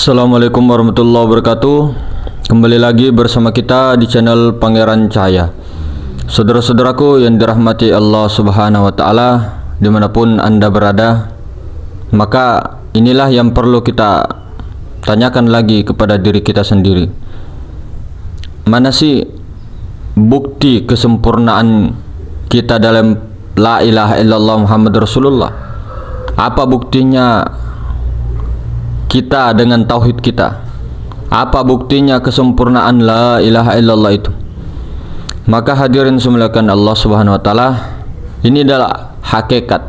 Assalamualaikum warahmatullahi wabarakatuh. Kembali lagi bersama kita di channel Pangeran Cahaya. Saudara-saudaraku yang dirahmati Allah Subhanahu wa Ta'ala, dimanapun Anda berada, maka inilah yang perlu kita tanyakan lagi kepada diri kita sendiri. Mana sih bukti kesempurnaan kita dalam la ilaha illallah Muhammad Rasulullah? Apa buktinya kita dengan tauhid kita? Apa buktinya kesempurnaan la ilaha illallah itu? Maka hadirin semuliakan Allah Subhanahu wa Ta'ala, ini adalah hakikat.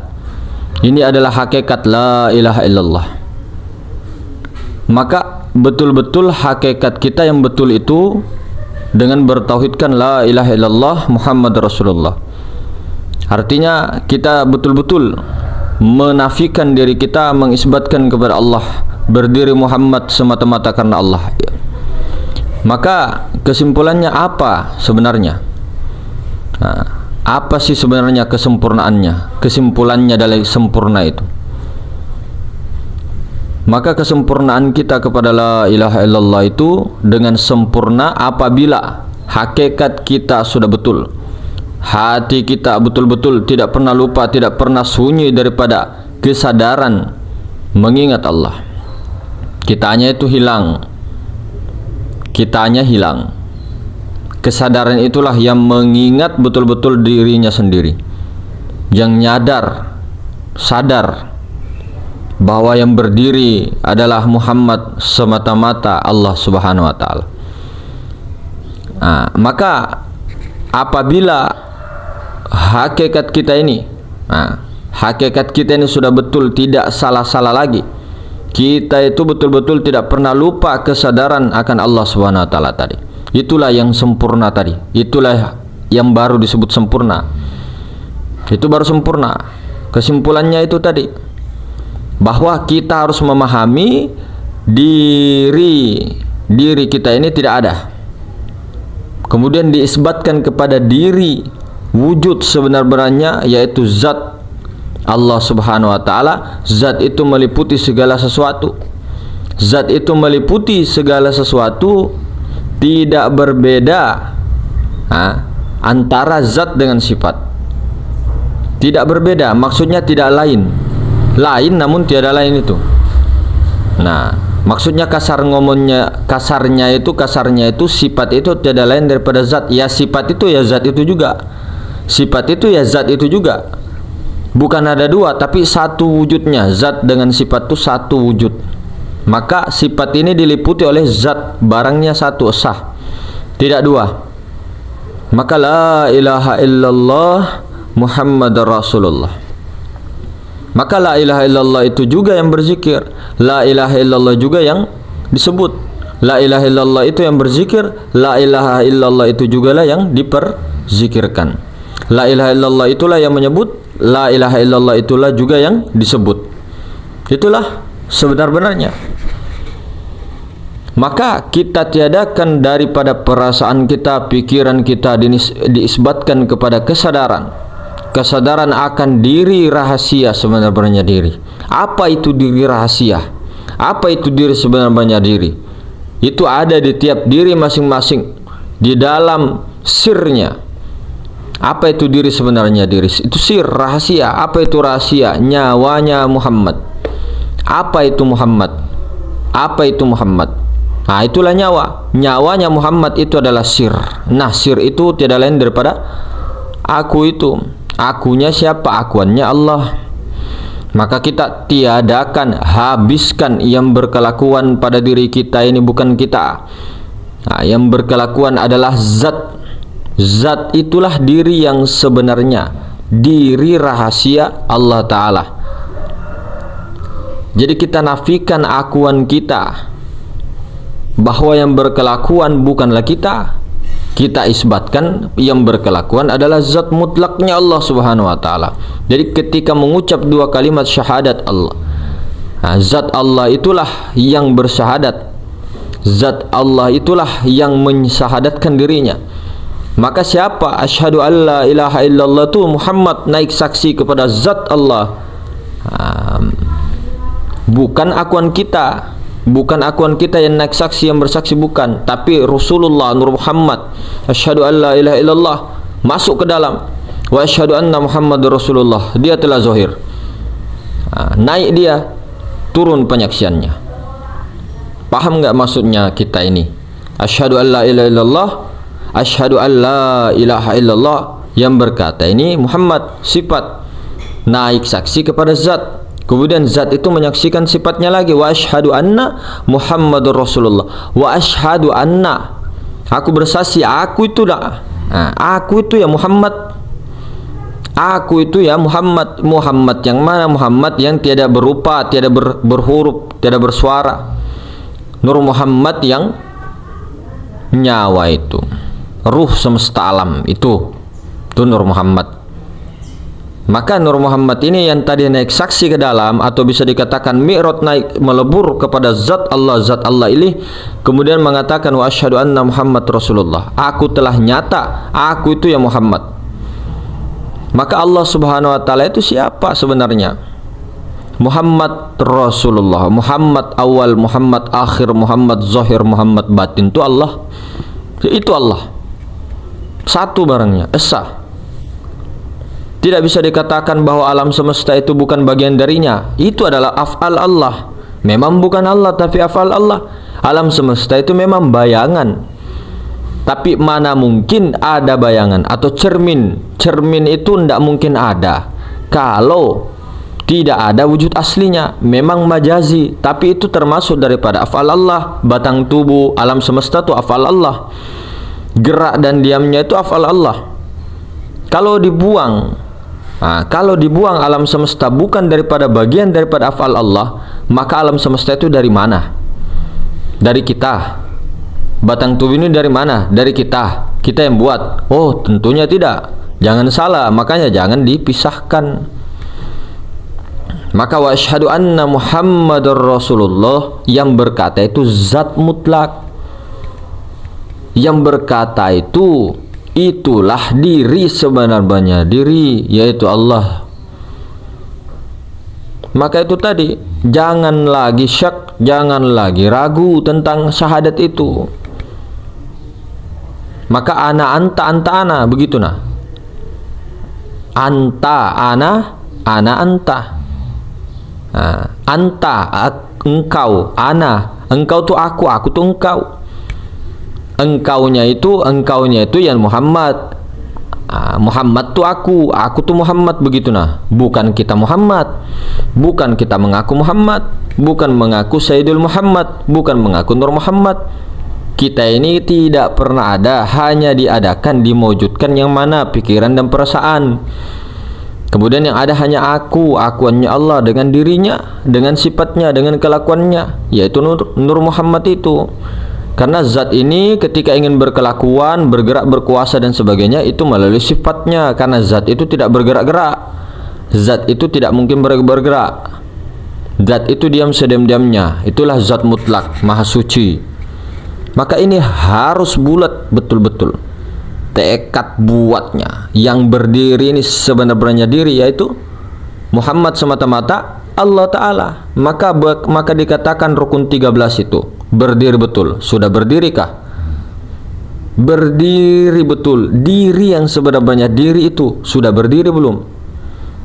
Ini adalah hakikat la ilaha illallah. Maka betul-betul hakikat kita yang betul itu dengan bertauhidkan la ilaha illallah Muhammad Rasulullah. Artinya kita betul-betul menafikan diri kita, mengisbatkan kepada Allah, berdiri Muhammad semata-mata karena Allah. Maka kesimpulannya apa sebenarnya? Apa sih sebenarnya kesempurnaannya? Kesimpulannya dari sempurna itu. Maka kesempurnaan kita kepada la ilaha illallah itu dengan sempurna apabila hakikat kita sudah betul. Hati kita betul-betul tidak pernah lupa, tidak pernah sunyi daripada kesadaran mengingat Allah. Kitanya itu hilang. Kitanya hilang. Kesadaran itulah yang mengingat betul-betul dirinya sendiri. Yang sadar bahwa yang berdiri adalah Muhammad semata-mata Allah Subhanahu wa Ta'ala. Maka apabila hakikat kita ini sudah betul, tidak salah-salah lagi, kita itu betul-betul tidak pernah lupa kesadaran akan Allah Subhanahu wa Ta'ala tadi. Itulah yang sempurna tadi. Itulah yang baru disebut sempurna. Itu baru sempurna. Kesimpulannya itu tadi, bahwa kita harus memahami diri kita ini tidak ada. Kemudian diisbatkan kepada diri wujud sebenar-benarnya, yaitu zat Allah Subhanahu wa Ta'ala. Zat itu meliputi segala sesuatu. Zat itu meliputi segala sesuatu, tidak berbeda antara zat dengan sifat. Tidak berbeda, maksudnya tidak lain. Lain namun tiada lain itu. Maksudnya kasarnya itu sifat itu tiada lain daripada zat. Ya sifat itu ya zat itu juga. Sifat itu ya zat itu juga. Bukan ada dua, tapi satu wujudnya. Zat dengan sifat itu satu wujud. Maka sifat ini diliputi oleh zat, barangnya satu, sah, tidak dua. Maka la ilaha illallah Muhammad Rasulullah. Maka la ilaha illallah itu juga yang berzikir. La ilaha illallah juga yang disebut. La ilaha illallah itu yang berzikir. La ilaha illallah itu juga lah yang diperzikirkan. La ilaha illallah itulah yang menyebut. La ilaha illallah itulah juga yang disebut. Itulah sebenar-benarnya. Maka kita tiadakan daripada perasaan kita, pikiran kita, diisbatkan kepada kesadaran. Kesadaran akan diri rahasia sebenarnya diri. Apa itu diri rahasia? Apa itu diri sebenarnya diri? Itu ada di tiap diri masing-masing, di dalam sirnya. Apa itu diri sebenarnya diri? Itu sir, rahasia. Apa itu rahasia? Nyawanya Muhammad. Apa itu Muhammad? Apa itu Muhammad? Itulah nyawa. Nyawanya Muhammad itu adalah sir. Sir itu tidak lain daripada aku itu. Akunya siapa? Akuannya Allah. Maka kita tiadakan, habiskan yang berkelakuan pada diri kita ini, bukan kita. Yang berkelakuan adalah zat. Zat itulah diri yang sebenarnya, diri rahasia Allah Ta'ala. Jadi kita nafikan akuan kita, bahwa yang berkelakuan bukanlah kita. Kita isbatkan yang berkelakuan adalah zat mutlaknya Allah Subhanahu wa Ta'ala. Jadi ketika mengucap dua kalimat syahadat Allah, zat Allah itulah yang bersyahadat. Zat Allah itulah yang mensyahadatkan dirinya. Maka siapa asyhadu alla ilaha illallah itu Muhammad naik saksi kepada zat Allah, bukan akuan kita. Bukan akuan kita yang naik saksi, yang bersaksi, bukan, tapi Rasulullah Nur Muhammad. Asyhadu an la ilaha illallah, masuk ke dalam. Wa asyhadu anna Muhammadur Rasulullah, dia telah zahir. Naik dia, turun penyaksiannya. Paham nggak maksudnya kita ini? Asyhadu an la ilaha illallah, asyhadu an la ilaha illallah, yang berkata ini Muhammad, sifat, naik saksi kepada zat. Kemudian zat itu menyaksikan sifatnya lagi. Wa asyhadu anna Muhammadur Rasulullah. Wa asyhadu anna, aku bersaksi, aku itu dah. Aku itu ya Muhammad. Aku itu ya Muhammad. Muhammad yang mana? Muhammad yang tiada berupa, tiada berhuruf, tiada bersuara. Nur Muhammad yang nyawa itu, ruh semesta alam itu Nur Muhammad. Maka Nur Muhammad ini yang tadi naik saksi ke dalam, atau bisa dikatakan mi'raj, naik melebur kepada zat Allah ini, kemudian mengatakan wa asyhadu anna Muhammad Rasulullah, aku telah nyata, aku itu ya Muhammad. Maka Allah Subhanahu wa taala itu siapa sebenarnya? Muhammad Rasulullah, Muhammad awal, Muhammad akhir, Muhammad zahir, Muhammad batin, itu Allah. Itu Allah. Satu barangnya, esa. Tidak bisa dikatakan bahwa alam semesta itu bukan bagian darinya. Itu adalah af'al Allah. Memang bukan Allah, tapi af'al Allah. Alam semesta itu memang bayangan. Tapi mana mungkin ada bayangan atau cermin. Cermin itu tidak mungkin ada kalau tidak ada wujud aslinya. Memang majazi, tapi itu termasuk daripada af'al Allah. Batang tubuh alam semesta itu af'al Allah. Gerak dan diamnya itu af'al Allah. Kalau dibuang alam semesta bukan daripada bagian daripada af'al Allah, maka alam semesta itu dari mana? Dari kita. Batang tubuh ini dari mana? Dari kita. Kita yang buat? Oh, tentunya tidak. Jangan salah, makanya jangan dipisahkan. Maka wa asyhadu anna Muhammadar Rasulullah, yang berkata itu zat mutlak. Yang berkata itu, itulah diri sebenarnya, diri, yaitu Allah. Maka itu tadi, jangan lagi syak, jangan lagi ragu tentang syahadat itu. Maka ana anta ana, begitu nah. Anta ana anta. Anta engkau, ana engkau tuh aku tuh engkau. Engkaunya itu yang Muhammad. Muhammad tuh aku tuh Muhammad, begitu nah. Bukan kita Muhammad, bukan kita mengaku Muhammad, bukan mengaku Sayyidul Muhammad, bukan mengaku Nur Muhammad. Kita ini tidak pernah ada, hanya diadakan, dimewujudkan yang mana pikiran dan perasaan. Kemudian yang ada hanya akuannya Allah dengan dirinya, dengan sifatnya, dengan kelakuannya, yaitu Nur Muhammad itu. Karena zat ini ketika ingin berkelakuan, bergerak, berkuasa dan sebagainya, itu melalui sifatnya. Karena zat itu tidak bergerak-gerak, zat itu tidak mungkin bergerak, zat itu diam sediam-diamnya. Itulah zat mutlak, maha suci. Maka ini harus bulat betul-betul tekad buatnya. Yang berdiri ini sebenarnya diri, yaitu Muhammad semata-mata, Allah Ta'ala. Maka dikatakan rukun 13 itu berdiri betul. Sudah berdirikah? Berdiri betul. Diri yang sebenarnya diri itu sudah berdiri belum?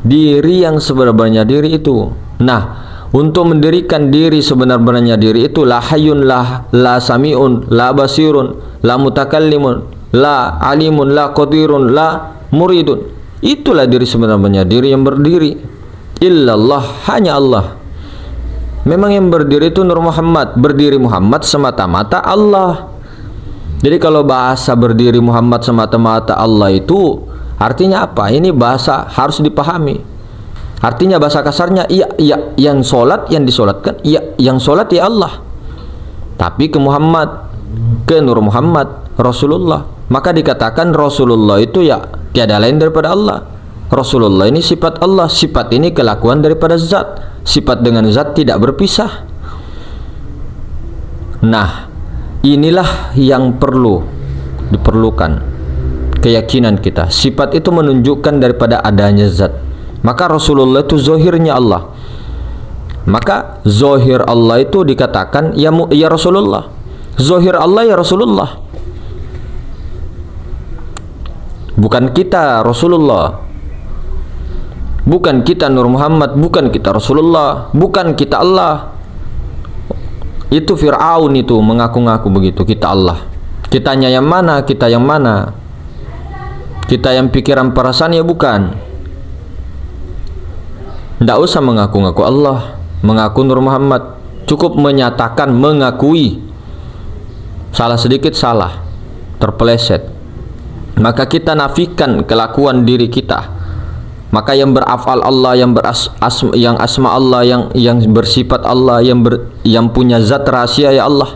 Diri yang sebenarnya diri itu. Nah, untuk mendirikan diri sebenarnya diri itu, la hayyun, la sami'un, la basirun, la mutakallimun, la alimun, la qadirun, la muridun. Itulah diri sebenarnya, diri yang berdiri. Illallah, hanya Allah. Memang yang berdiri itu Nur Muhammad, berdiri Muhammad semata-mata Allah. Jadi kalau bahasa berdiri Muhammad semata-mata Allah itu artinya apa? Ini bahasa harus dipahami. Artinya bahasa kasarnya, iya, yang sholat, yang disolatkan, iya, yang sholat ya Allah. Tapi ke Muhammad, ke Nur Muhammad, Rasulullah. Maka dikatakan Rasulullah itu ya tiada lain daripada Allah. Rasulullah ini sifat Allah, sifat ini kelakuan daripada zat. Sifat dengan zat tidak berpisah. Nah, inilah yang diperlukan keyakinan kita. Sifat itu menunjukkan daripada adanya zat. Maka Rasulullah itu zahirnya Allah. Maka zohir Allah itu dikatakan ya Rasulullah. Zohir Allah ya Rasulullah. Bukan kita Rasulullah. Bukan kita Nur Muhammad, bukan kita Rasulullah, bukan kita Allah. Itu Fir'aun itu mengaku-ngaku begitu, kita Allah. Kitanya yang mana? Kita yang mana? Kita yang pikiran perasaan ya bukan. Tidak usah mengaku-ngaku Allah, mengaku Nur Muhammad. Cukup menyatakan, mengakui. Salah sedikit salah, terpeleset, maka kita nafikan kelakuan diri kita. Maka yang berafal Allah, yang asma Allah, yang bersifat Allah, yang punya zat rahasia ya Allah.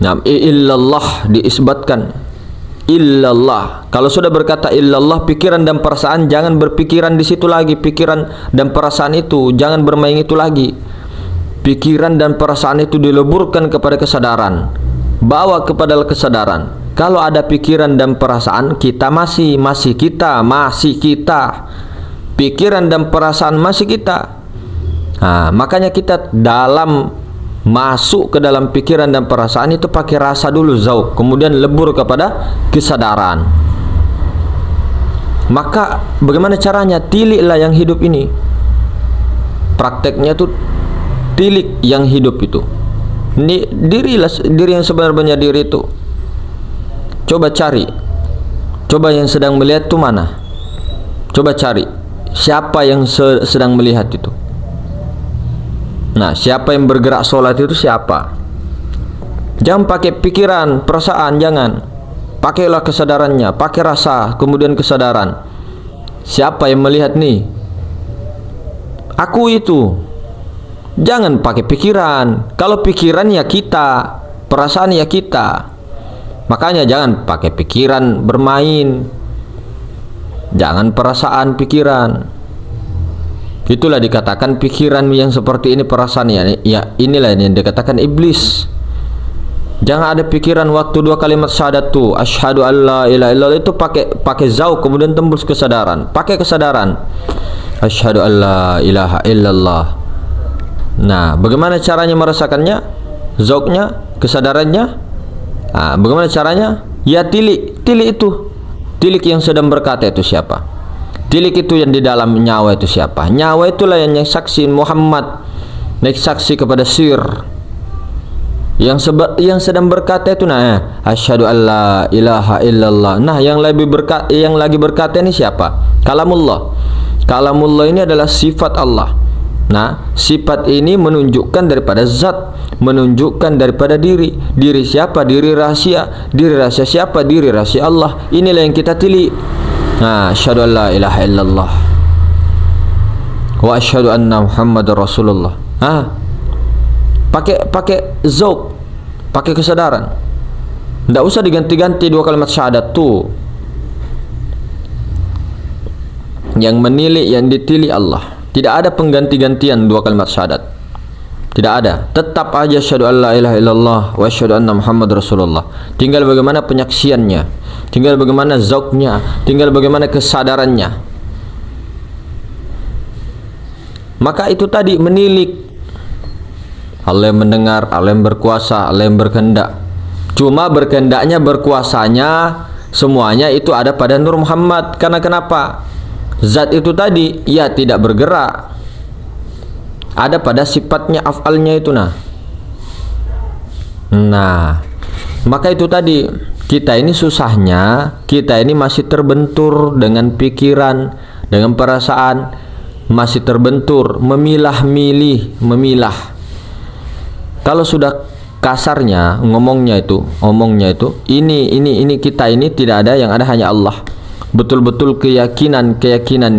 Nah, illallah diisbatkan. Illallah. Kalau sudah berkata illallah, pikiran dan perasaan jangan berpikiran di situ lagi. Pikiran dan perasaan itu jangan bermain itu lagi. Pikiran dan perasaan itu dileburkan kepada kesadaran. Bawa kepada kesadaran. Kalau ada pikiran dan perasaan, kita masih kita. Pikiran dan perasaan masih kita. Nah, makanya kita dalam masuk ke dalam pikiran dan perasaan itu pakai rasa dulu, zauq, kemudian lebur kepada kesadaran. Maka bagaimana caranya? Tiliklah yang hidup ini. Prakteknya tuh tilik yang hidup itu. Ini diri yang sebenarnya diri itu. Coba cari. Coba yang sedang melihat itu mana? Coba cari. Siapa yang sedang melihat itu? Nah, siapa yang bergerak sholat itu siapa? Jangan pakai pikiran, perasaan, jangan. Pakailah kesadarannya, pakai rasa, kemudian kesadaran. Siapa yang melihat nih? Aku itu. Jangan pakai pikiran. Kalau pikiran ya kita, perasaan ya kita. Makanya jangan pakai pikiran bermain. Jangan perasaan pikiran. Itulah dikatakan pikiran yang seperti ini, perasaan ya inilah yang dikatakan iblis. Jangan ada pikiran waktu dua kalimat syahadat tuh, asyhadu alla ilaha illallah, itu pakai zauq kemudian tembus kesadaran. Pakai kesadaran. Asyhadu alla ilaha illallah. Nah, bagaimana caranya merasakannya? Zauqnya, kesadarannya? Nah, bagaimana caranya? Ya tilik itu. Tilik yang sedang berkata itu siapa? Tilik itu yang di dalam nyawa itu siapa? Nyawa itulah yang saksi Muhammad, yang saksi kepada sir. Yang sedang berkata itu nah, asyhadu alla ilaha illallah. Nah, yang lagi berkata ini siapa? Kalamullah. Kalamullah ini adalah sifat Allah. Nah, sifat ini menunjukkan daripada zat, menunjukkan daripada diri. Diri siapa? Diri rahasia. Diri rahasia siapa? Diri rahasia Allah. Inilah yang kita tilik. Nah, asyhadu an la ilaha illallah wa asyhadu anna Muhammadar Rasulullah. Pakai zauq, pakai kesadaran. Tidak usah diganti-ganti dua kalimat syahadat tuh. Yang menilik, yang ditilik Allah. Tidak ada pengganti-gantian dua kalimat syahadat. Tidak ada. Tetap aja asyhadu an la ilaha illallah wa asyhadu anna Muhammadar Rasulullah. Tinggal bagaimana penyaksiannya, tinggal bagaimana zauqnya, tinggal bagaimana kesadarannya. Maka itu tadi menilik. Allah yang mendengar, Allah yang berkuasa, Allah yang berkehendak. Cuma berkehendaknya, berkuasanya, semuanya itu ada pada Nur Muhammad. Karena kenapa? Zat itu tadi ya tidak bergerak, ada pada sifatnya, afalnya itu. Nah, maka itu tadi kita ini susahnya, kita ini masih terbentur dengan pikiran, dengan perasaan, masih terbentur, memilah-milih, memilah. Kalau sudah kasarnya omongnya itu, ini kita ini tidak ada, yang ada hanya Allah. Betul-betul keyakinan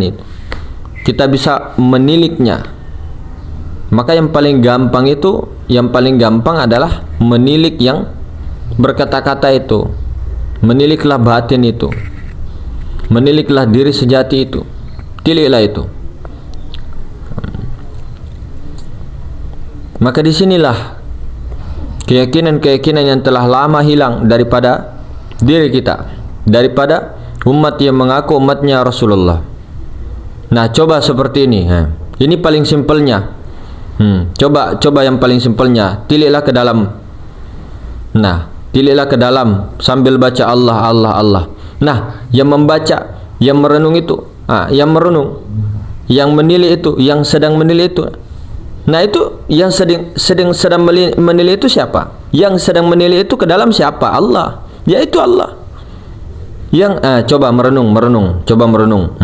itu kita bisa meniliknya. Maka yang paling gampang adalah menilik yang berkata-kata itu. Meniliklah batin itu, meniliklah diri sejati itu, tiliklah itu. Maka disinilah keyakinan yang telah lama hilang daripada diri kita, daripada umat yang mengaku umatnya Rasulullah. Nah, coba seperti ini. Ini paling simpelnya. Coba yang paling simpelnya, tiliklah ke dalam. Nah, tiliklah ke dalam sambil baca Allah, Allah, Allah. Nah, yang membaca, yang merenung itu, yang merenung, yang menilai itu, yang sedang menilai itu. Nah, itu yang sedang menilai itu siapa? Yang sedang menilai itu ke dalam siapa? Allah. Yaitu Allah. Yang coba merenung, coba merenung.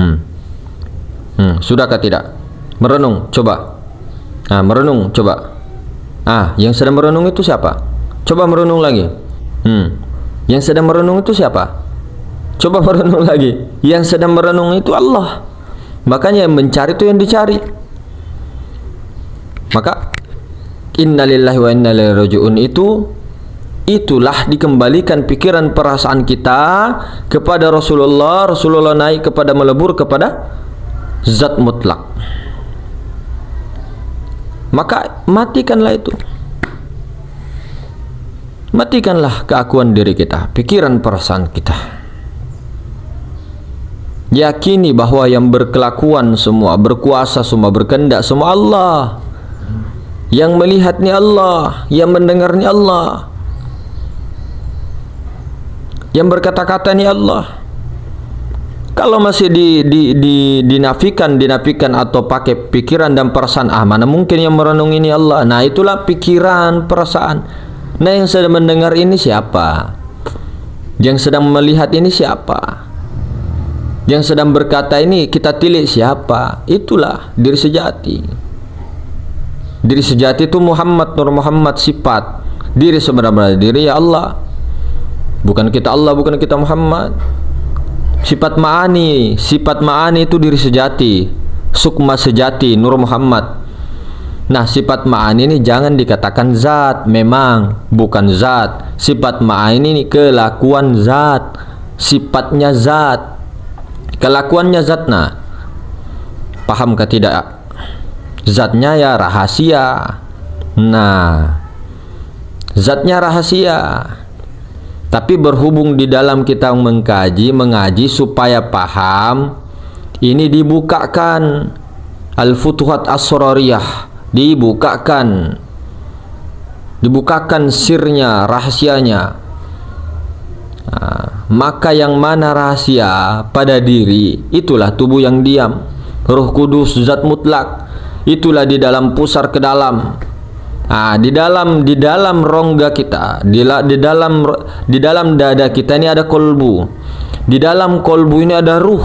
Sudahkah tidak? Merenung, coba. Merenung, coba. Yang sedang merenung itu siapa? Coba merenung lagi. Yang sedang merenung itu siapa? Coba merenung lagi. Yang sedang merenung itu Allah. Makanya yang mencari itu yang dicari. Maka innalillahi wa inna ilaihi raji'un itulah dikembalikan pikiran perasaan kita kepada Rasulullah. Rasulullah naik kepada melebur kepada zat mutlak. Maka matikanlah itu. Matikanlah keakuan diri kita, pikiran perasaan kita. Yakini bahwa yang berkelakuan semua, berkuasa semua, berkehendak semua Allah. Yang melihat ni Allah, yang mendengar ni Allah, yang berkata-kata ni Allah. Kalau masih dinafikan atau pakai pikiran dan perasaan, mana mungkin yang merenung ini Allah. Nah, itulah pikiran, perasaan. Nah, yang sedang mendengar ini siapa? Yang sedang melihat ini siapa? Yang sedang berkata ini kita tilik siapa? Itulah diri sejati. Diri sejati itu Muhammad, Nur Muhammad, sifat. Diri sebenarnya diri ya Allah. Bukan kita Allah, bukan kita Muhammad. Sifat ma'ani itu diri sejati, sukma sejati, Nur Muhammad. Nah, sifat ma'ani ini jangan dikatakan zat, memang bukan zat. Sifat ma'ani ini kelakuan zat, sifatnya zat, kelakuannya zat. Nah, pahamkah tidak? Zatnya ya rahasia. Nah, zatnya rahasia. Tapi berhubung di dalam kita mengaji supaya paham, ini dibukakan Al-Futuhat Asrariyah, dibukakan sirnya, rahasianya. Maka yang mana rahasia pada diri, itulah tubuh yang diam, Roh Kudus, zat mutlak. Itulah di dalam pusar ke dalam. Di dalam rongga kita, di dalam dada kita ini ada kolbu. Di dalam kolbu ini ada ruh.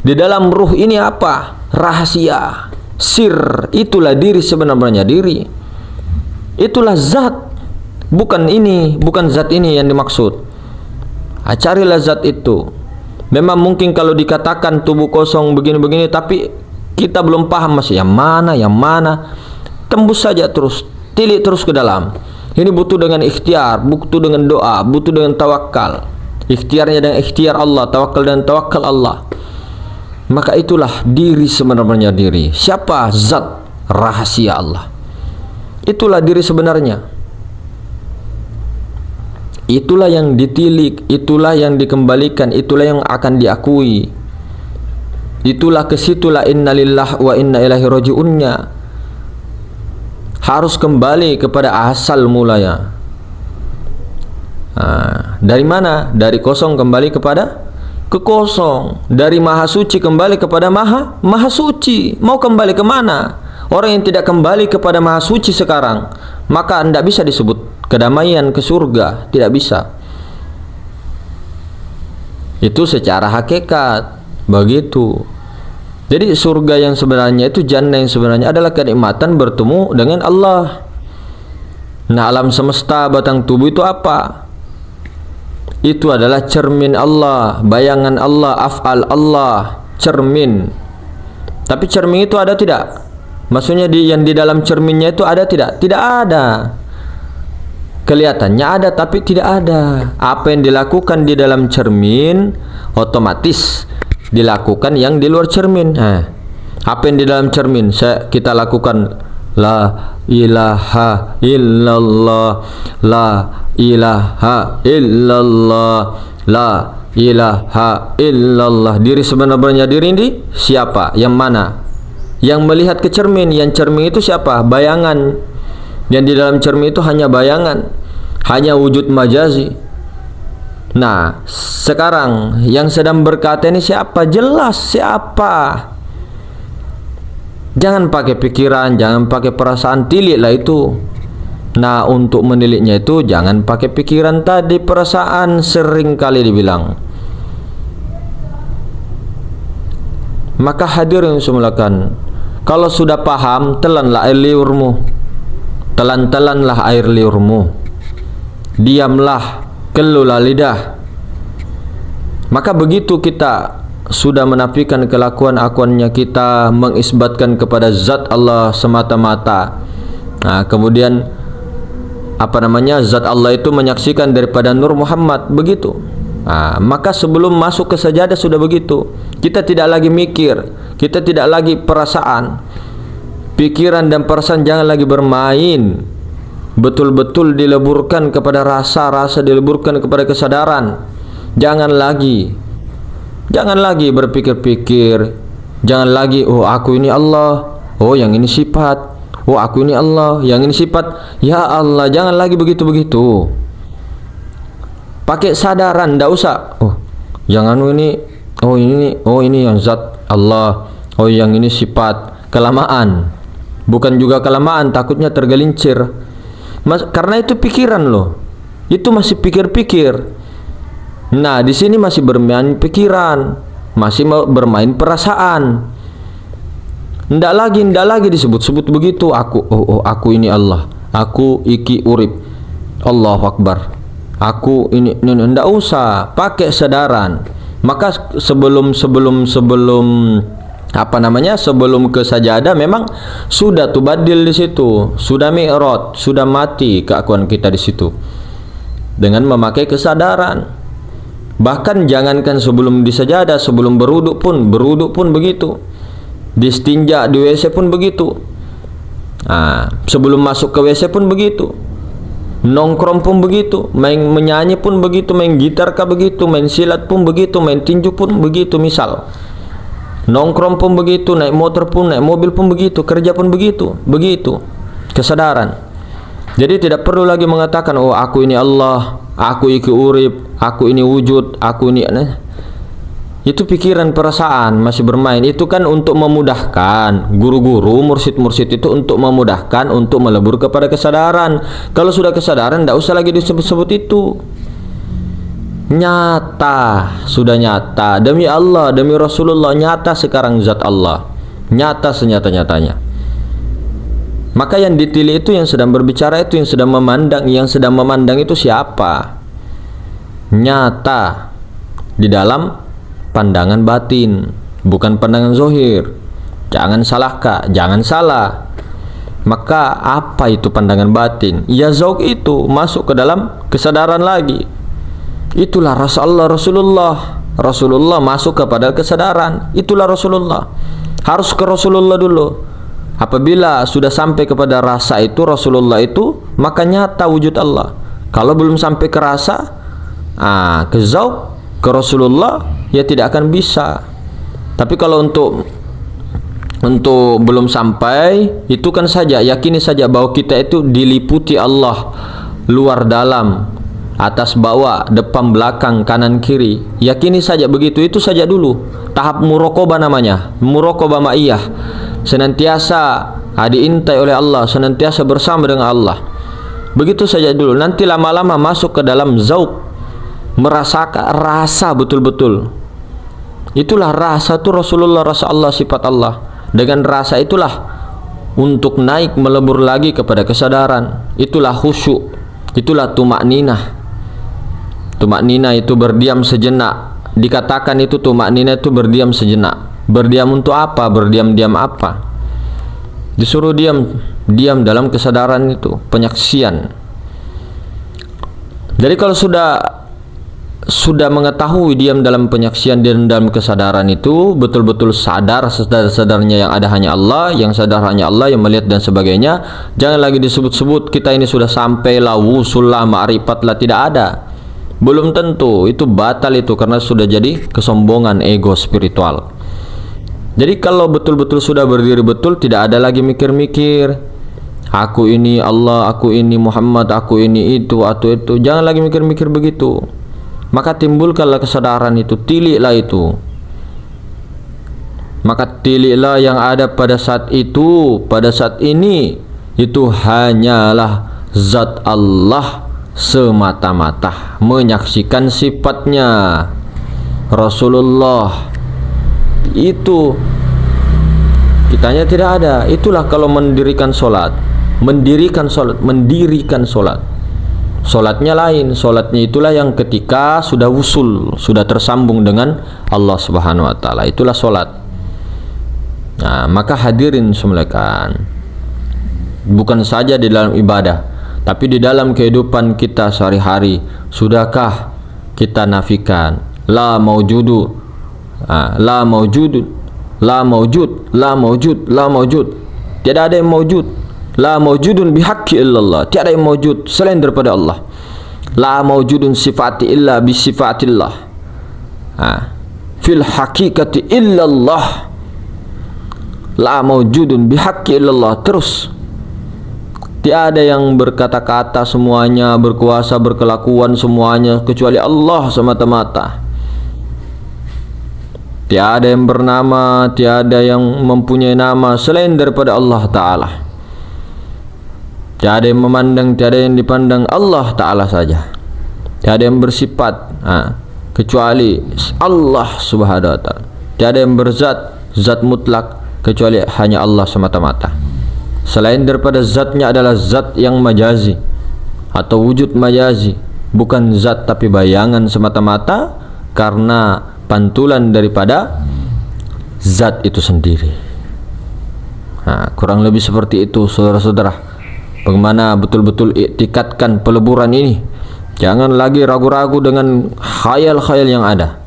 Di dalam ruh ini apa? Rahasia, sir. Itulah diri sebenarnya diri. Itulah zat. Bukan zat ini yang dimaksud. Carilah zat itu. Memang mungkin kalau dikatakan tubuh kosong begini-begini, tapi kita belum paham masih yang mana. Tembus saja terus. Tilik terus ke dalam. Ini butuh dengan ikhtiar, butuh dengan doa, butuh dengan tawakal. Ikhtiarnya dengan ikhtiar Allah, tawakal dan tawakal Allah. Maka itulah diri sebenarnya diri. Siapa? Zat, rahasia Allah. Itulah diri sebenarnya. Itulah yang ditilik, itulah yang dikembalikan, itulah yang akan diakui. Itulah kesitulah innalillah wa inna ilaihi raji'unnya. Harus kembali kepada asal mulanya. Dari mana? Dari kosong kembali kepada kekosong. Dari maha suci kembali kepada maha suci. Mau kembali ke mana? Orang yang tidak kembali kepada maha suci sekarang, maka tidak bisa disebut kedamaian ke surga. Tidak bisa. Itu secara hakikat. Begitu. Jadi surga yang sebenarnya itu, jannah yang sebenarnya adalah kenikmatan bertemu dengan Allah. Nah, alam semesta batang tubuh itu apa? Itu adalah cermin Allah, bayangan Allah, af'al Allah, cermin. Tapi cermin itu ada tidak? Maksudnya yang di dalam cerminnya itu ada tidak? Tidak ada. Kelihatannya ada tapi tidak ada. Apa yang dilakukan di dalam cermin otomatis dilakukan yang di luar cermin. Apa yang di dalam cermin kita lakukan? La ilaha illallah, la ilaha illallah, la ilaha illallah. Diri sebenarnya diri ini siapa? Yang mana? Yang melihat ke cermin, yang cermin itu siapa? Bayangan. Yang di dalam cermin itu hanya bayangan, hanya wujud majazi. Nah, sekarang yang sedang berkata ini siapa? Jelas siapa. Jangan pakai pikiran, jangan pakai perasaan, tiliklah itu. Nah, untuk meniliknya itu jangan pakai pikiran tadi, perasaan, sering kali dibilang. Maka hadirin semulakan, kalau sudah paham, telanlah air liurmu, telan-telanlah air liurmu, diamlah, kelulah lidah. Maka begitu kita sudah menafikan kelakuan-akuannya, kita mengisbatkan kepada zat Allah semata-mata. Nah, kemudian zat Allah itu menyaksikan daripada Nur Muhammad, begitu. Nah, maka sebelum masuk ke sajadah sudah begitu. Kita tidak lagi mikir, kita tidak lagi perasaan. Pikiran dan perasaan jangan lagi bermain. Betul-betul dileburkan kepada rasa dileburkan kepada kesadaran. Jangan lagi berpikir-pikir. Jangan lagi, oh aku ini Allah, oh yang ini sifat, oh aku ini Allah, yang ini sifat. Ya Allah, jangan lagi begitu-begitu. Pakai sadaran, ndak usah. Oh, jangan ini, oh ini yang zat Allah, oh yang ini sifat. Kelamaan. Bukan juga kelamaan, takutnya tergelincir. Karena itu pikiran loh. Itu masih pikir-pikir. Nah, di sini masih bermain pikiran, masih bermain perasaan. Ndak lagi disebut-sebut begitu. Aku ini Allah, aku iki urip, Allahu Akbar, aku ini. Ndak usah, pakai sadaran. Maka sebelum ke sajadah memang sudah tubadil di situ, sudah mi'raj, sudah mati keakuan kita di situ dengan memakai kesadaran. Bahkan jangankan sebelum di sajadah, sebelum beruduk pun begitu. Distinja di WC pun begitu. Nah, sebelum masuk ke WC pun begitu. Nongkrong pun begitu, main menyanyi pun begitu, main gitar kah begitu, main silat pun begitu, main tinju pun begitu misal. Nongkrong pun begitu, naik motor pun, naik mobil pun begitu, kerja pun begitu. Kesadaran. Jadi tidak perlu lagi mengatakan, oh aku ini Allah, aku iki urip, aku ini wujud, aku ini. Itu pikiran perasaan masih bermain. Itu kan untuk memudahkan. Guru-guru, mursyid-mursyid itu untuk memudahkan, untuk melebur kepada kesadaran. Kalau sudah kesadaran, tidak usah lagi disebut-sebut itu. Nyata, sudah nyata. Demi Allah, demi Rasulullah, nyata sekarang zat Allah. Nyata senyata-nyatanya. Maka yang ditilik itu yang sedang berbicara, itu yang sedang memandang. Yang sedang memandang itu siapa? Nyata di dalam pandangan batin, bukan pandangan zohir. Jangan salah. Maka apa itu pandangan batin? Ya zauk itu masuk ke dalam kesadaran lagi. Itulah Rasulullah masuk kepada kesadaran. Itulah Rasulullah. Harus ke Rasulullah dulu. Apabila sudah sampai kepada rasa itu, Rasulullah itu, maka nyata wujud Allah. Kalau belum sampai ke rasa, ke zauk, ke Rasulullah, ya tidak akan bisa. Tapi kalau untuk belum sampai, itu kan saja, yakini saja bahwa kita itu diliputi Allah, luar dalam, atas bawah, depan belakang, kanan kiri. Yakini saja begitu, itu saja dulu. Tahap muraqabah namanya, muraqabah ma'iyah. Senantiasa diintai oleh Allah, senantiasa bersama dengan Allah. Begitu saja dulu. Nanti lama-lama masuk ke dalam zauk, merasakan rasa betul-betul. Itulah rasa itu Rasulullah, rasa Allah, sifat Allah. Dengan rasa itulah untuk naik melebur lagi kepada kesadaran. Itulah khusyuk, itulah tumakninah. Tumakninah itu berdiam sejenak. Dikatakan itu tumakninah itu berdiam sejenak. Berdiam untuk apa? Berdiam-diam apa? Disuruh diam dalam kesadaran itu, penyaksian. Jadi kalau sudah mengetahui diam dalam penyaksian dan dalam kesadaran itu, betul-betul sadar, sadar-sadarnya yang ada hanya Allah, yang sadar hanya Allah, yang melihat dan sebagainya. Jangan lagi disebut-sebut kita ini sudah sampai la wusul la ma'rifat lah, tidak ada. Belum tentu, itu batal itu, karena sudah jadi kesombongan ego spiritual. Jadi kalau betul-betul sudah berdiri betul, tidak ada lagi mikir-mikir aku ini Allah, aku ini Muhammad, aku ini itu atau itu. Jangan lagi mikir-mikir begitu. Maka timbulkanlah kesadaran itu, tiliklah itu. Maka tiliklah yang ada pada saat itu, pada saat ini, itu hanyalah zat Allah semata-mata. Menyaksikan sifatnya Rasulullah itu kitanya tidak ada. Itulah kalau mendirikan solat, mendirikan solat. Solatnya lain. Solatnya itulah yang ketika sudah wusul, sudah tersambung dengan Allah Subhanahu wa taala. Itulah solat. Nah, maka hadirin semulakan, bukan saja di dalam ibadah, tapi di dalam kehidupan kita sehari-hari, sudahkah kita nafikan la maujudu, la maujudun, la maujud, la maujud, la maujud. Tidak ada yang maujud. La maujudun bihaqqi illallah. Tiada yang maujud selain daripada Allah. La maujudun sifati illa bisifatillah. Fil haqiqati illallah. La maujudun bihaqqi illallah. Terus tiada yang berkata-kata semuanya, berkuasa, berkelakuan semuanya kecuali Allah semata-mata. Tiada yang bernama, tiada yang mempunyai nama selain daripada Allah Ta'ala. Tiada yang memandang, tiada yang dipandang, Allah Ta'ala saja. Tiada yang bersifat kecuali Allah Subhanahu wa Ta'ala. Tiada yang berzat, zat mutlak kecuali hanya Allah semata-mata. Selain daripada zatnya adalah zat yang majazi atau wujud majazi, bukan zat tapi bayangan semata-mata karena pantulan daripada zat itu sendiri. Kurang lebih seperti itu saudara-saudara. Bagaimana betul-betul iktikadkan peleburan ini. Jangan lagi ragu-ragu dengan khayal-khayal yang ada.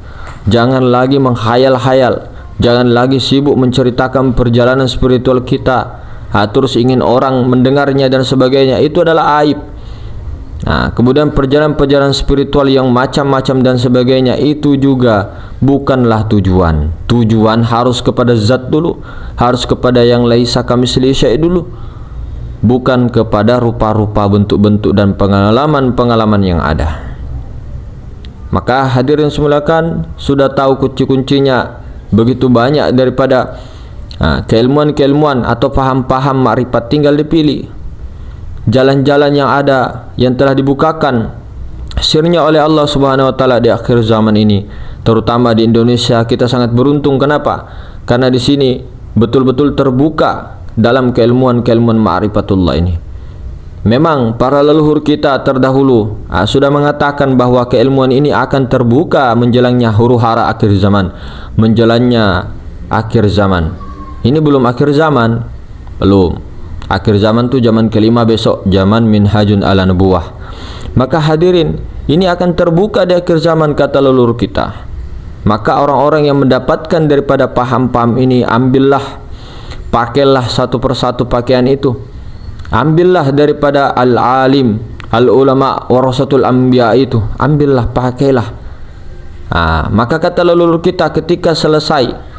Jangan lagi menghayal-hayal. Jangan lagi sibuk menceritakan perjalanan spiritual kita. Terus ingin orang mendengarnya dan sebagainya. Itu adalah aib. Kemudian perjalanan-perjalanan spiritual yang macam-macam dan sebagainya, itu juga bukanlah tujuan. Tujuan harus kepada zat dulu, harus kepada yang laisa kamitslihi syai' dulu, bukan kepada rupa-rupa, bentuk-bentuk dan pengalaman-pengalaman yang ada. Maka hadirin semulakan, sudah tahu kunci-kuncinya begitu banyak daripada keilmuan-keilmuan atau paham-paham makrifat. Tinggal dipilih jalan-jalan yang ada, yang telah dibukakan sirnya oleh Allah Subhanahu wa taala di akhir zaman ini, terutama di Indonesia. Kita sangat beruntung. Kenapa? Karena di sini betul-betul terbuka dalam keilmuan-keilmuan ma'rifatullah ini. Memang para leluhur kita terdahulu sudah mengatakan bahwa keilmuan ini akan terbuka menjelangnya huru-hara akhir zaman, menjalannya akhir zaman. Ini belum akhir zaman, belum. Akhir zaman itu zaman kelima besok, zaman minhajun ala nubuwah. Maka hadirin, ini akan terbuka di akhir zaman kata leluhur kita. Maka orang-orang yang mendapatkan daripada paham-paham ini, ambillah, pakailah satu persatu pakaian itu. Ambillah daripada al-alim, al-ulama warasatul anbiya itu, ambillah, pakailah. Maka kata leluhur kita ketika selesai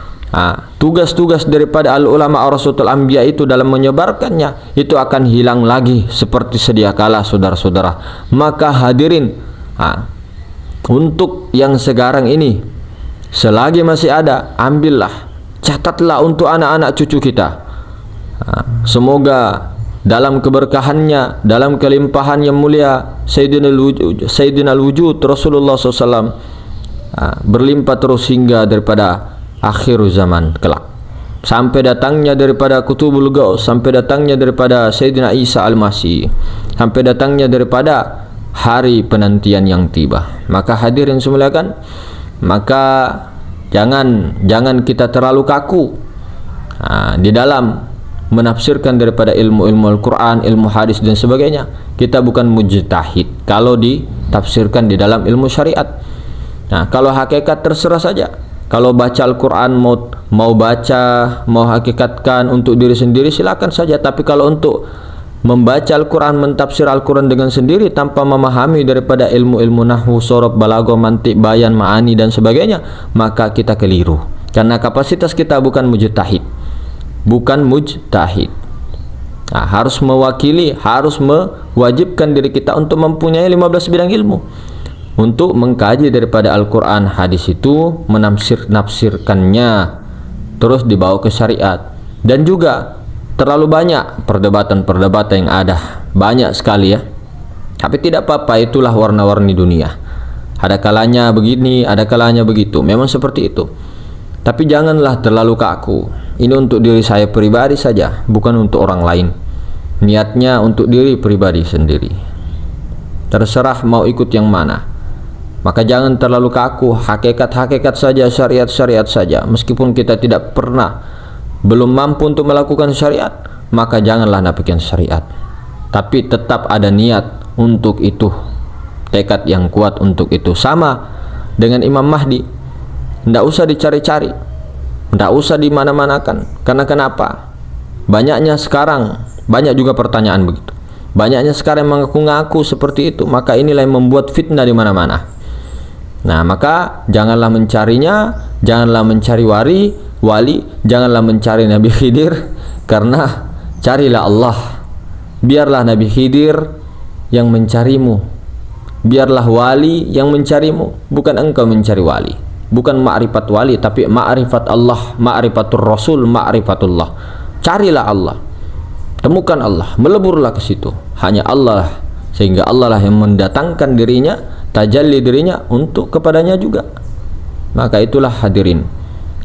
tugas-tugas daripada al-ulama warasatul anbiya itu dalam menyebarkannya, itu akan hilang lagi seperti sedia kala saudara-saudara. Maka hadirin, untuk yang sekarang ini selagi masih ada, ambillah, catatlah untuk anak-anak cucu kita. Semoga dalam keberkahannya, dalam kelimpahan yang mulia Sayyidina al-Wujud Rasulullah SAW berlimpah terus hingga daripada akhir zaman kelak, sampai datangnya daripada Kutubul Ghaus, sampai datangnya daripada Sayyidina Isa Al-Masih, sampai datangnya daripada hari penantian yang tiba. Maka hadirin semuliakan, maka jangan kita terlalu kaku di dalam menafsirkan daripada ilmu-ilmu Al-Quran, ilmu hadis dan sebagainya. Kita bukan mujtahid kalau ditafsirkan di dalam ilmu syariat. Kalau hakikat terserah saja. Kalau baca Al-Quran mau baca, mau hakikatkan untuk diri sendiri, silakan saja. Tapi kalau untuk membaca Al-Quran, mentafsir Al-Quran dengan sendiri tanpa memahami daripada ilmu-ilmu nahwu, sorof, balaghah, mantik, bayan, ma'ani dan sebagainya, maka kita keliru. Karena kapasitas kita bukan mujtahid. Bukan mujtahid. Nah, harus mewakili, harus mewajibkan diri kita untuk mempunyai 15 bidang ilmu. Untuk mengkaji daripada Al-Quran, hadis itu, menafsirkannya, terus dibawa ke syariat. Dan juga terlalu banyak perdebatan-perdebatan yang ada, banyak sekali ya. Tapi tidak apa-apa, itulah warna-warni dunia. Ada kalanya begini, ada kalanya begitu. Memang seperti itu. Tapi janganlah terlalu kaku. Ini untuk diri saya pribadi saja, bukan untuk orang lain. Niatnya untuk diri pribadi sendiri. Terserah mau ikut yang mana. Maka jangan terlalu kaku, hakikat-hakikat saja, syariat-syariat saja. Meskipun kita tidak pernah, belum mampu untuk melakukan syariat, maka janganlah nafikan syariat. Tapi tetap ada niat untuk itu, tekad yang kuat untuk itu. Sama dengan Imam Mahdi, tidak usah dicari-cari, tidak usah dimana-manakan. Karena kenapa? Banyaknya sekarang, banyak juga pertanyaan begitu. Banyaknya sekarang yang mengaku-ngaku seperti itu, maka inilah yang membuat fitnah di mana-mana. Nah, maka janganlah mencarinya, janganlah mencari wali, janganlah mencari Nabi Khidir, karena carilah Allah. Biarlah Nabi Khidir yang mencarimu, biarlah wali yang mencarimu, bukan engkau mencari wali. Bukan ma'rifat wali, tapi ma'rifat Allah, ma'rifatul Rasul, ma'rifatullah. Carilah Allah, temukan Allah, meleburlah ke situ. Hanya Allah, sehingga Allah lah yang mendatangkan dirinya, tajalli dirinya untuk kepadanya juga. Maka itulah hadirin,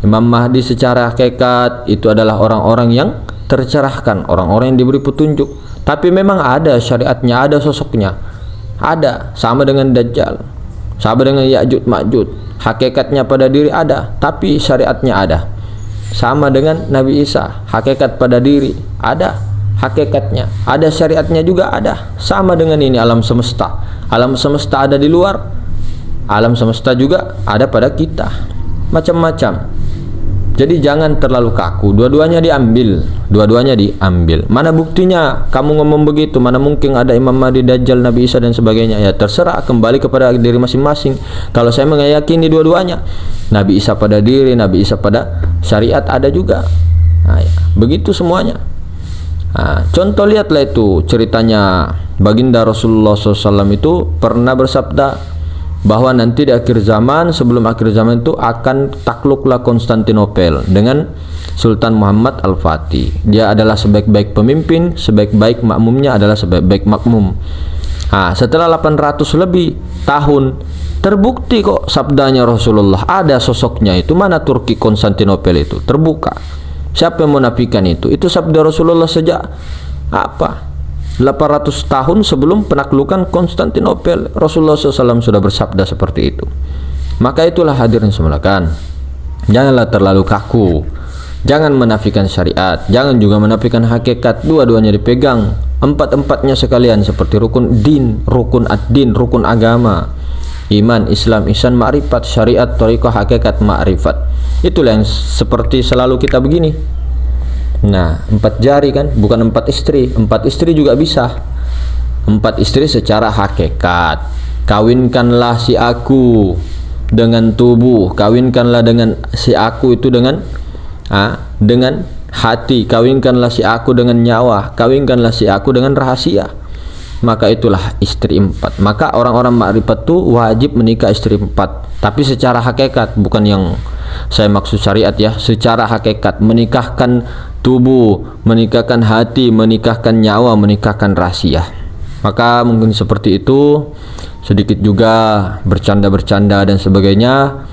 Imam Mahdi secara hakikat itu adalah orang-orang yang tercerahkan, orang-orang yang diberi petunjuk. Tapi memang ada syariatnya, ada sosoknya, ada. Sama dengan Dajjal, sama dengan Ya'juj Ma'juj, hakikatnya pada diri ada, tapi syariatnya ada. Sama dengan Nabi Isa, hakikat pada diri ada, hakikatnya ada, syariatnya juga ada. Sama dengan ini alam semesta. Alam semesta ada di luar, alam semesta juga ada pada kita, macam-macam. Jadi jangan terlalu kaku, dua-duanya diambil, dua-duanya diambil. Mana buktinya kamu ngomong begitu? Mana mungkin ada Imam Mahdi, Dajjal, Nabi Isa dan sebagainya? Ya terserah, kembali kepada diri masing-masing. Kalau saya meyakini dua-duanya, Nabi Isa pada diri, Nabi Isa pada syariat ada juga. Nah, ya, begitu semuanya. Nah, contoh lihatlah itu ceritanya baginda Rasulullah SAW itu pernah bersabda bahwa nanti di akhir zaman, sebelum akhir zaman itu akan takluklah Konstantinopel dengan Sultan Muhammad Al-Fatih. Dia adalah sebaik-baik pemimpin, sebaik-baik makmumnya adalah sebaik-baik makmum. Nah, setelah 800 lebih tahun terbukti kok sabdanya Rasulullah, ada sosoknya itu. Mana Turki Konstantinopel itu terbuka. Siapa yang menafikan itu? Itu sabda Rasulullah sejak apa? 800 tahun sebelum penaklukan Konstantinopel, Rasulullah SAW sudah bersabda seperti itu. Maka itulah hadirin semulakan, janganlah terlalu kaku, jangan menafikan syariat, jangan juga menafikan hakikat. Dua-duanya dipegang, empat-empatnya sekalian, seperti rukun din, rukun ad-din, rukun agama, iman, Islam, ihsan, ma'rifat, syariat, thariqah, hakikat, ma'rifat. Itulah yang seperti selalu kita begini. Nah, 4 jari kan, bukan 4 istri. 4 istri juga bisa. 4 istri secara hakikat. Kawinkanlah si aku dengan tubuh, kawinkanlah dengan si aku itu dengan hati, kawinkanlah si aku dengan nyawa, kawinkanlah si aku dengan rahasia. Maka itulah istri 4. Maka orang-orang makrifat itu wajib menikah istri 4. Tapi secara hakikat, bukan yang saya maksud syariat ya. Secara hakikat, menikahkan tubuh, menikahkan hati, menikahkan nyawa, menikahkan rahasia. Maka mungkin seperti itu, sedikit juga bercanda-bercanda dan sebagainya.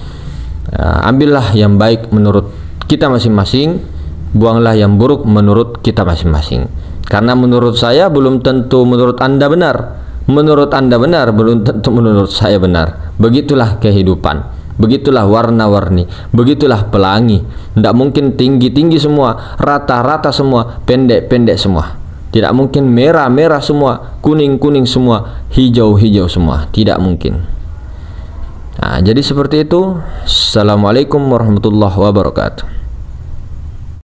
Ambillah yang baik menurut kita masing-masing, buanglah yang buruk menurut kita masing-masing. Karena menurut saya belum tentu menurut Anda benar, menurut Anda benar belum tentu menurut saya benar. Begitulah kehidupan, begitulah warna-warni, begitulah pelangi. Tidak mungkin tinggi-tinggi semua, rata-rata semua, pendek-pendek semua. Tidak mungkin merah-merah semua, kuning-kuning semua, hijau-hijau semua. Tidak mungkin. Nah, jadi seperti itu. Assalamualaikum warahmatullahi wabarakatuh.